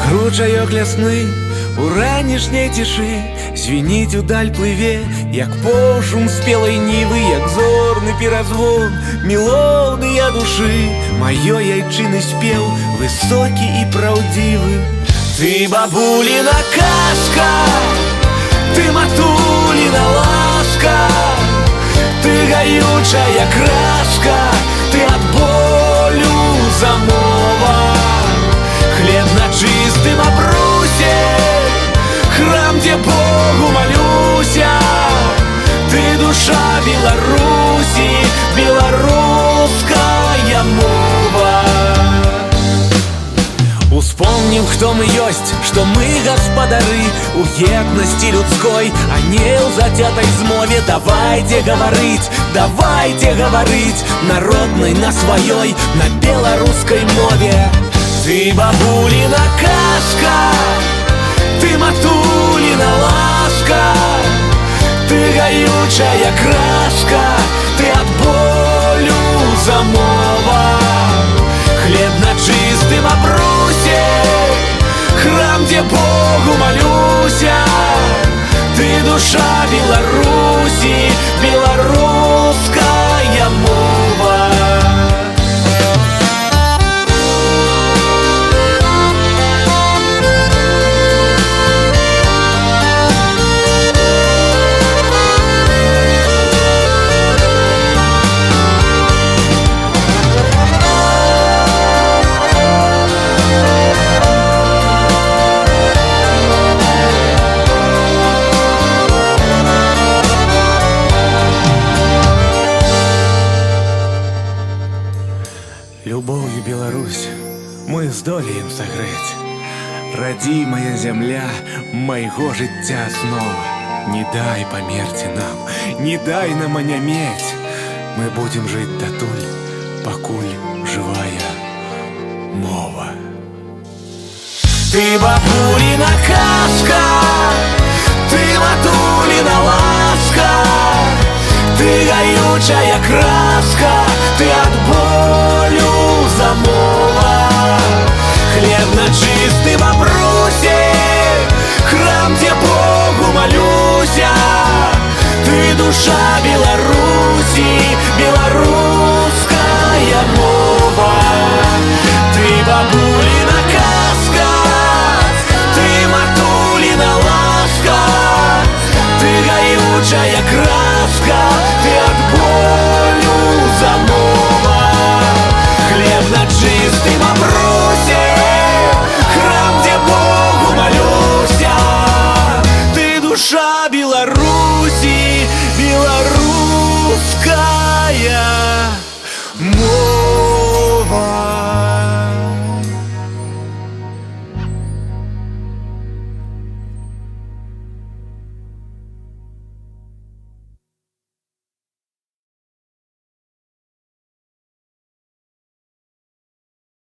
Ручайок лясны у ранішняй цішы звініць удаль плыве, як пошум спелай нівы, як зорны перазвон мелодыя душы. Маёй айчыны спеў высокі і праўдзівы. Ты бабуліна казка, ты матуліна ласка, ты гаючая краска, ты ад болю замова. Хлеб на чистым обрусе, храм, где Богу молюся. Ты душа Беларуси, беларуская мова. Успомним, кто мы есть, что мы гаспадары у еднасці людской, а не у затятой змове. Давайте говорить народной на своей, на белорусской мове. Ты бабулина казка, ты матулина ласка, ты гаючая краска, ты от болю замова. Хлеб на чистым обрусе, храм, где Богу молюся. Ты душа Беларуси, белорусская мова. Любов'ю Беларусь мы здолеем сагрэць. Радзімая зямля майго жыцця аснова. Не дай памерці нам, не дай нам анямець. Мы будем жыць датуль, пакуль жывая мова. Ты бабулина казка, ты матулина ласка, ты гаючая краска, ты от болю замова. Хлеб на чистым обрусе, храм, где Богу молюся. Ты душа Беларуси, белорусская мова. Ты бабулина казка, ты матулина ласка, ты гаючая краска, ты от болю замова. Хлеб на чистым обрусе, храм, где Богу молюся. Ты душа Беларуси, Беларусь.